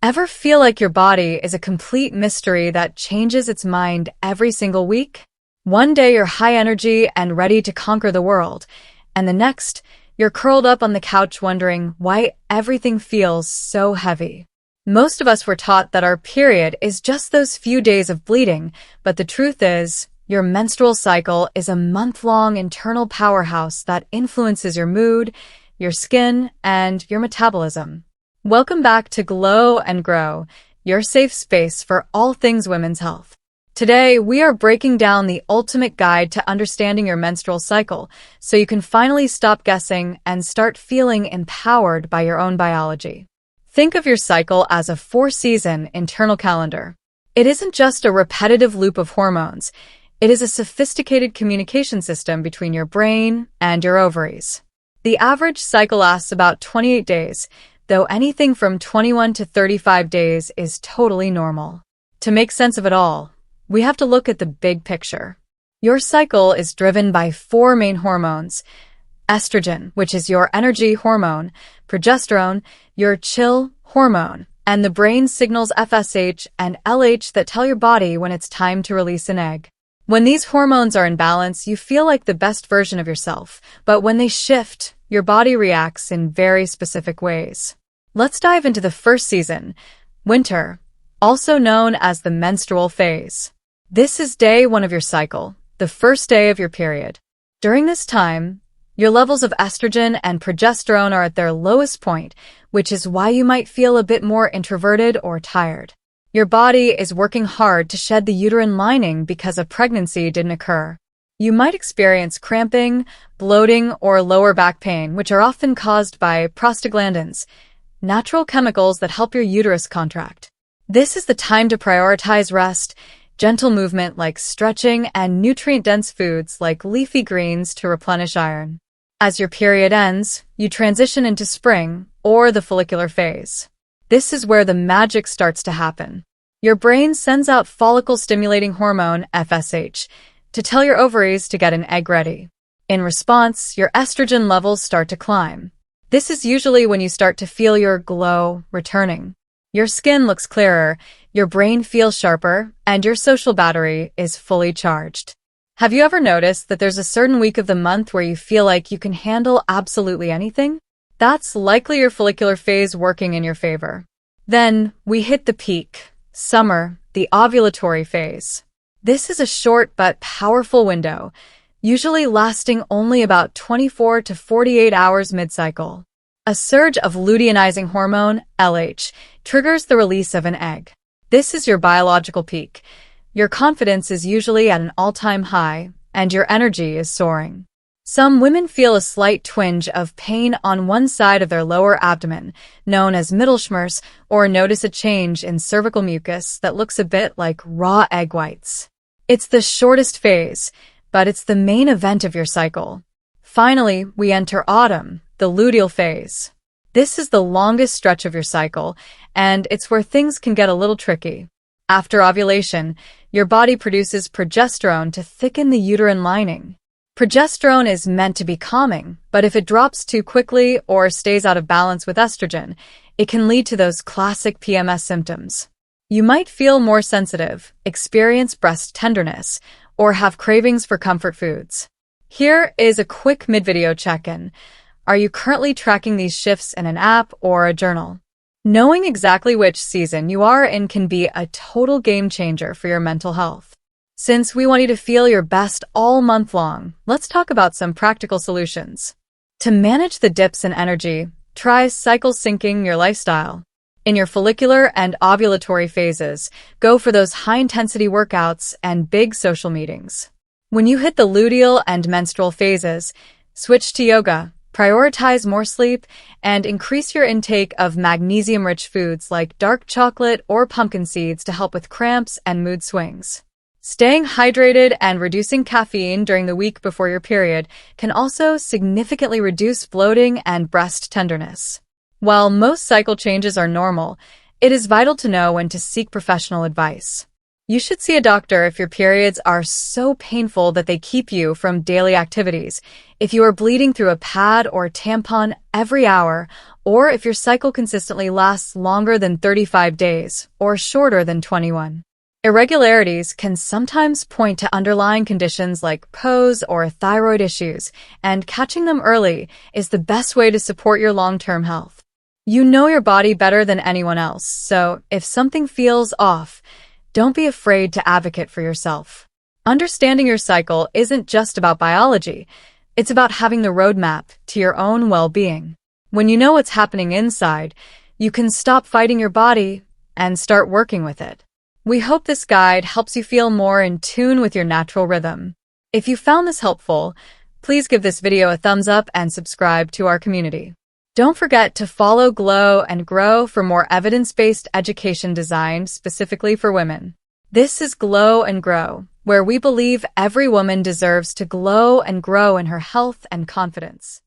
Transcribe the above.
Ever feel like your body is a complete mystery that changes its mind every single week? One day you're high energy and ready to conquer the world, and the next, you're curled up on the couch wondering why everything feels so heavy. Most of us were taught that our period is just those few days of bleeding, but the truth is, your menstrual cycle is a month-long internal powerhouse that influences your mood, your skin, and your metabolism. Welcome back to Glow and Grow, your safe space for all things women's health. Today, we are breaking down the ultimate guide to understanding your menstrual cycle so you can finally stop guessing and start feeling empowered by your own biology. Think of your cycle as a 4-season internal calendar. It isn't just a repetitive loop of hormones. It is a sophisticated communication system between your brain and your ovaries. The average cycle lasts about 28 days, though anything from 21 to 35 days is totally normal. To make sense of it all, we have to look at the big picture. Your cycle is driven by 4 main hormones: estrogen, which is your energy hormone, progesterone, your chill hormone, and the brain signals FSH and LH that tell your body when it's time to release an egg. When these hormones are in balance, you feel like the best version of yourself, but when they shift, your body reacts in very specific ways. Let's dive into the first season, winter, also known as the menstrual phase. This is day 1 of your cycle, the first day of your period. During this time, your levels of estrogen and progesterone are at their lowest point, which is why you might feel a bit more introverted or tired. Your body is working hard to shed the uterine lining because a pregnancy didn't occur. You might experience cramping, bloating, or lower back pain, which are often caused by prostaglandins, natural chemicals that help your uterus contract. This is the time to prioritize rest, gentle movement like stretching, and nutrient-dense foods like leafy greens to replenish iron. As your period ends, you transition into spring, or the follicular phase. This is where the magic starts to happen. Your brain sends out follicle-stimulating hormone, FSH, to tell your ovaries to get an egg ready. In response, your estrogen levels start to climb. This is usually when you start to feel your glow returning. Your skin looks clearer, your brain feels sharper, and your social battery is fully charged. Have you ever noticed that there's a certain week of the month where you feel like you can handle absolutely anything? That's likely your follicular phase working in your favor. Then, we hit the peak, summer, the ovulatory phase. This is a short but powerful window, usually lasting only about 24 to 48 hours mid-cycle. A surge of luteinizing hormone, LH, triggers the release of an egg. This is your biological peak. Your confidence is usually at an all-time high, and your energy is soaring. Some women feel a slight twinge of pain on one side of their lower abdomen, known as Mittelschmerz, or notice a change in cervical mucus that looks a bit like raw egg whites. It's the shortest phase, but it's the main event of your cycle. Finally, we enter autumn, the luteal phase. This is the longest stretch of your cycle, and it's where things can get a little tricky. After ovulation, your body produces progesterone to thicken the uterine lining. Progesterone is meant to be calming, but if it drops too quickly or stays out of balance with estrogen, it can lead to those classic PMS symptoms. You might feel more sensitive, experience breast tenderness, or have cravings for comfort foods. Here is a quick mid-video check-in. Are you currently tracking these shifts in an app or a journal? Knowing exactly which season you are in can be a total game changer for your mental health. Since we want you to feel your best all month long, let's talk about some practical solutions. To manage the dips in energy, try cycle syncing your lifestyle. In your follicular and ovulatory phases, go for those high-intensity workouts and big social meetings. When you hit the luteal and menstrual phases, switch to yoga, prioritize more sleep, and increase your intake of magnesium-rich foods like dark chocolate or pumpkin seeds to help with cramps and mood swings. Staying hydrated and reducing caffeine during the week before your period can also significantly reduce bloating and breast tenderness. While most cycle changes are normal, it is vital to know when to seek professional advice. You should see a doctor if your periods are so painful that they keep you from daily activities, if you are bleeding through a pad or tampon every hour, or if your cycle consistently lasts longer than 35 days or shorter than 21. Irregularities can sometimes point to underlying conditions like PCOS or thyroid issues, and catching them early is the best way to support your long-term health. You know your body better than anyone else, so if something feels off, don't be afraid to advocate for yourself. Understanding your cycle isn't just about biology, it's about having the roadmap to your own well-being. When you know what's happening inside, you can stop fighting your body and start working with it. We hope this guide helps you feel more in tune with your natural rhythm. If you found this helpful, please give this video a thumbs up and subscribe to our community. Don't forget to follow Glow and Grow for more evidence-based education designed specifically for women. This is Glow and Grow, where we believe every woman deserves to glow and grow in her health and confidence.